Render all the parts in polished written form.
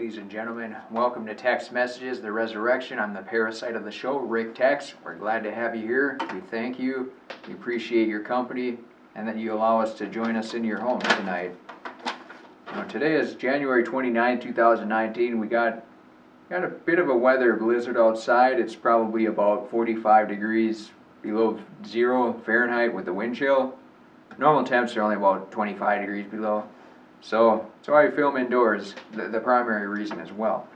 ladies and gentlemen. Welcome to Tex Messages, the Resurrection. I'm the parasite of the show, Rick Tex. We're glad to have you here. We thank you. We appreciate your company and that you allow us to join us in your home tonight. Today is January 29, 2019. We got a bit of a weather blizzard outside. It's probably about 45 degrees below 0 Fahrenheit with the wind chill. Normal temps are only about 25 degrees below. So I film indoors, the primary reason as well.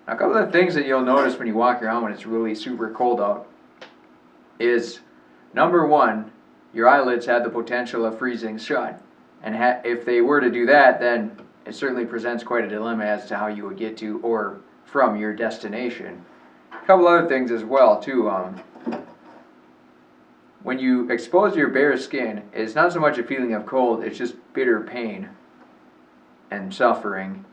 Now, a couple of things that you'll notice when you walk around when it's really super cold out is, number one, your eyelids have the potential of freezing shut. And if they were to do that, then it certainly presents quite a dilemma as to how you would get to or from your destination. A couple other things as well, too. When you expose your bare skin, it's not so much a feeling of cold, it's just bitter pain and suffering.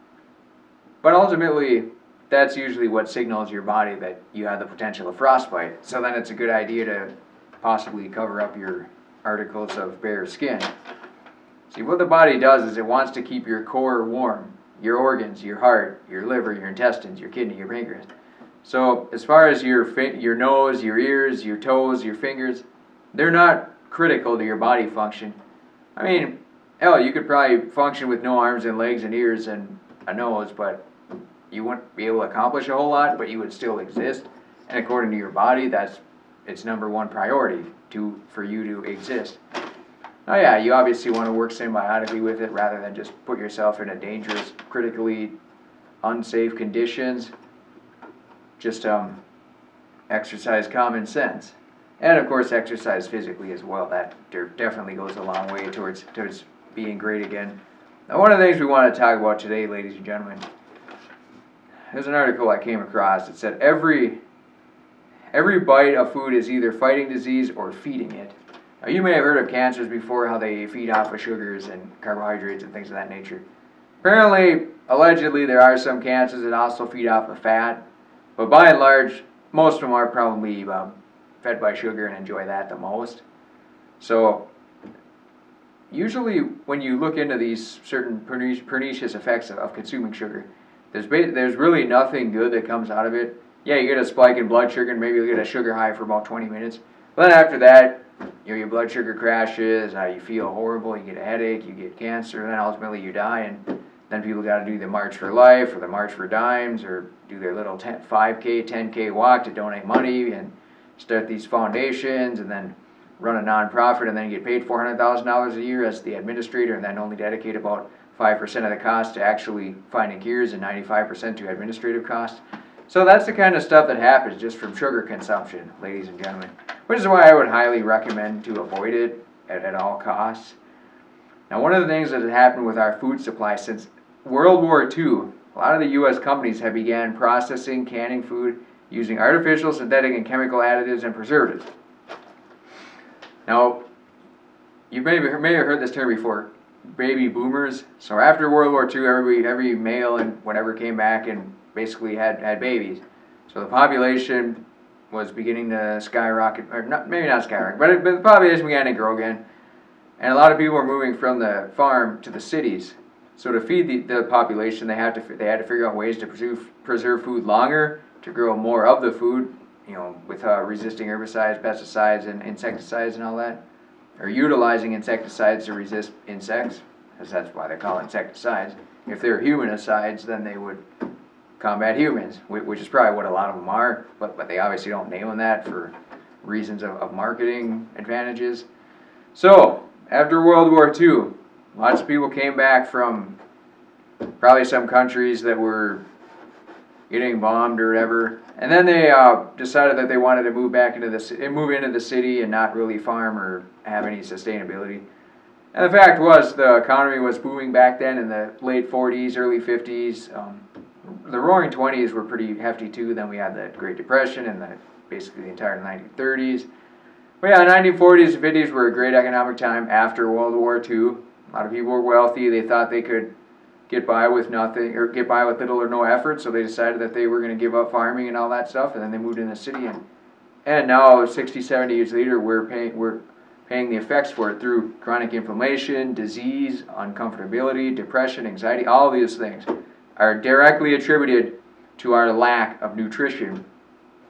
But ultimately, that's usually what signals your body that you have the potential of frostbite. So then it's a good idea to possibly cover up your articles of bare skin. See, what the body does is it wants to keep your core warm, your organs, your heart, your liver, your intestines, your kidney, your pancreas. So as far as your nose, your ears, your toes, your fingers, they're not critical to your body function. I mean, hell, you could probably function with no arms and legs and ears and a nose, but you wouldn't be able to accomplish a whole lot, but you would still exist. And according to your body, that's its number one priority for you to exist. Now, yeah, you obviously want to work symbiotically with it rather than just put yourself in a dangerous, critically unsafe conditions. Just exercise common sense. And of course, exercise physically as well. That definitely goes a long way towards being great again. Now, one of the things we want to talk about today, ladies and gentlemen, there's an article I came across. It said every bite of food is either fighting disease or feeding it. Now, you may have heard of cancers before, how they feed off of sugars and carbohydrates and things of that nature. Apparently, allegedly, there are some cancers that also feed off of fat, but by and large, most of them are probably fed by sugar and enjoy that the most. So usually when you look into these certain pernicious effects of consuming sugar, there's really nothing good that comes out of it. Yeah, you get a spike in blood sugar and maybe you get a sugar high for about 20 minutes. But then after that, your blood sugar crashes, you feel horrible, you get a headache, you get cancer, and then ultimately you die. And then people got to do the March for Life or the March for Dimes or do their little 5K, 10K walk to donate money and start these foundations and then run a nonprofit and then get paid $400,000 a year as the administrator and then only dedicate about 5% of the cost to actually finding cures and 95% to administrative costs. So that's the kind of stuff that happens just from sugar consumption, ladies and gentlemen, which is why I would highly recommend to avoid it at all costs. Now, one of the things that has happened with our food supply since World War II, a lot of the U.S. companies have began processing, canning food using artificial, synthetic, and chemical additives and preservatives. Now, you may have heard this term before, baby boomers. So after World War II, every male and whatever came back and basically had babies. So the population was beginning to skyrocket, or maybe not skyrocket, but the population began to grow again. And a lot of people were moving from the farm to the cities. So to feed the population, they had to figure out ways to preserve food longer, to grow more of the food, with resisting herbicides, pesticides, and insecticides and all that, or utilizing insecticides to resist insects, because that's why they call insecticides. If they're humanicides, then they would combat humans, which is probably what a lot of them are, but they obviously don't name them that for reasons of marketing advantages. So, after World War II, lots of people came back from probably some countries that were getting bombed or whatever, and then they decided that they wanted to move into the city and not really farm or have any sustainability. And the fact was, the economy was booming back then in the late 40s, early 50s. The Roaring 20s were pretty hefty too. Then we had the Great Depression and basically the entire 1930s. But yeah, the 1940s and 50s were a great economic time after World War II. A lot of people were wealthy. They thought they could get by with nothing, or get by with little or no effort, so they decided that they were going to give up farming and all that stuff, and then they moved in the city, and now 60, 70 years later, we're paying the effects for it through chronic inflammation, disease, uncomfortability, depression, anxiety, all these things. are directly attributed to our lack of nutrition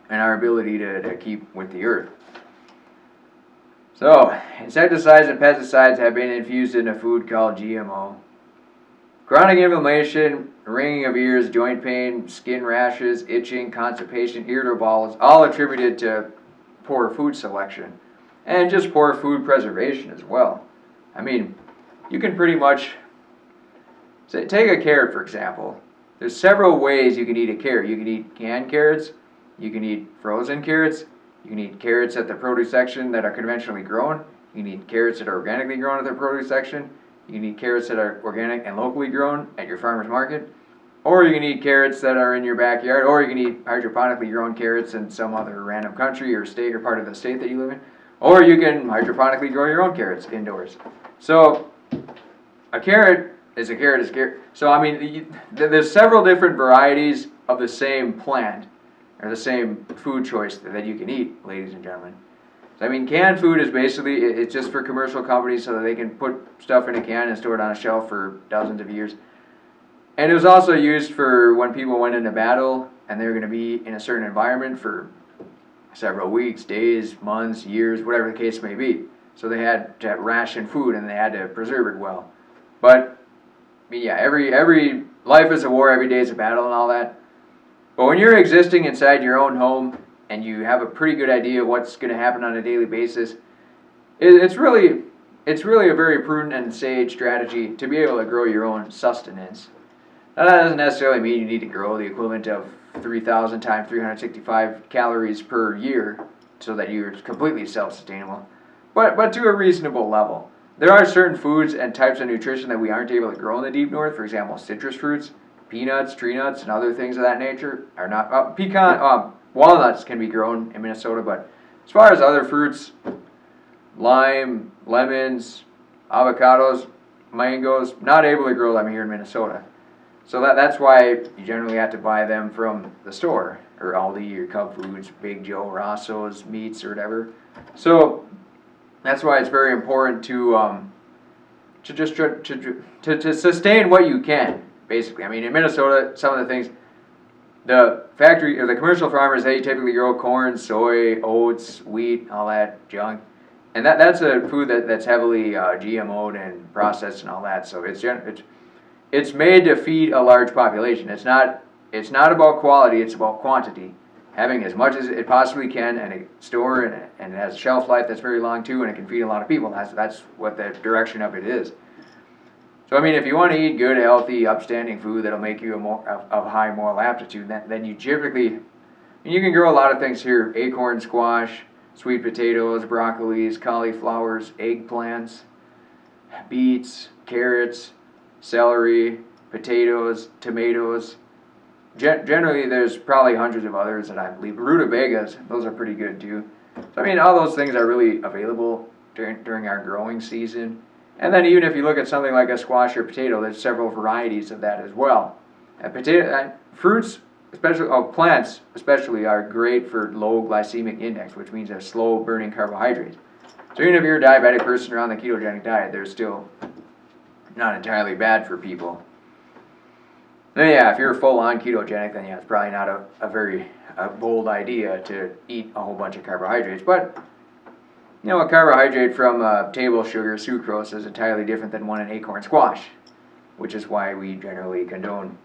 and our ability to keep with the earth. So, insecticides and pesticides have been infused in a food called GMO. Chronic inflammation, ringing of ears, joint pain, skin rashes, itching, constipation, irritable bowels, all attributed to poor food selection and just poor food preservation as well. I mean, you can pretty much take a carrot, for example. There's several ways you can eat a carrot. You can eat canned carrots, you can eat frozen carrots, you can eat carrots at the produce section that are conventionally grown, you can eat carrots that are organically grown at the produce section, you can eat carrots that are organic and locally grown at your farmer's market, or you can eat carrots that are in your backyard, or you can eat hydroponically grown carrots in some other random country or state or part of the state that you live in, or you can hydroponically grow your own carrots indoors. So, a carrot is a carrot is a carrot. So, I mean, there's several different varieties of the same plant, or the same food choice that you can eat, ladies and gentlemen. So, I mean, canned food is basically, it's just for commercial companies so that they can put stuff in a can and store it on a shelf for dozens of years. And it was also used for when people went into battle and they were going to be in a certain environment for several weeks, days, months, years, whatever the case may be. So they had to ration food and they had to preserve it well. But, yeah, every life is a war, every day is a battle and all that. But when you're existing inside your own home and you have a pretty good idea of what's going to happen on a daily basis, it's really a very prudent and sage strategy to be able to grow your own sustenance. Now, that doesn't necessarily mean you need to grow the equivalent of 3,000 times 365 calories per year so that you're completely self-sustainable, but to a reasonable level. There are certain foods and types of nutrition that we aren't able to grow in the deep north. For example, citrus fruits, peanuts, tree nuts, and other things of that nature are not. Walnuts can be grown in Minnesota, but as far as other fruits, lime, lemons, avocados, mangoes, not able to grow them here in Minnesota. So that's why you generally have to buy them from the store, or Aldi, or Cub Foods, Big Joe, Rosso's, Meats, or whatever. So that's why it's very important to sustain what you can, basically. I mean, in Minnesota, some of the things, the factory or the commercial farmers, they typically grow corn, soy, oats, wheat, all that junk, and that's a food that's heavily GMO'd and processed and all that. So it's made to feed a large population. It's not about quality, it's about quantity. Having as much as it possibly can and it store and it has a shelf life that's very long too, and it can feed a lot of people. That's what the direction of it is. So I mean, if you want to eat good, healthy, upstanding food that'll make you of high moral aptitude, then you typically, you can grow a lot of things here: acorn squash, sweet potatoes, broccolis, cauliflowers, eggplants, beets, carrots, celery, potatoes, tomatoes. Generally, there's probably hundreds of others that I believe. Rutabagas, those are pretty good too. So I mean, all those things are really available during our growing season. And then even if you look at something like a squash or potato, there's several varieties of that as well. Fruits, especially plants, especially are great for low glycemic index, which means they're slow burning carbohydrates. So even if you're a diabetic person or on the ketogenic diet, they're still not entirely bad for people. Now, yeah, if you're full-on ketogenic, then yeah, it's probably not a very bold idea to eat a whole bunch of carbohydrates. But, you know, a carbohydrate from table sugar, sucrose, is entirely different than one in acorn squash, which is why we generally condone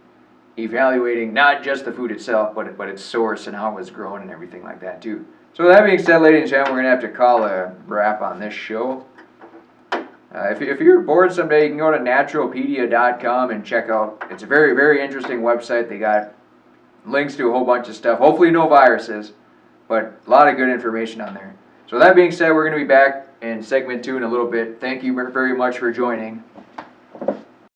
evaluating not just the food itself, but its source and how it was grown and everything like that, too. So with that being said, ladies and gentlemen, we're going to have to call a wrap on this show. If you're bored someday, you can go to naturalpedia.com and check out. It's a very, very interesting website. They got links to a whole bunch of stuff. Hopefully no viruses, but a lot of good information on there. So that being said, we're going to be back in segment 2 in a little bit. Thank you very much for joining.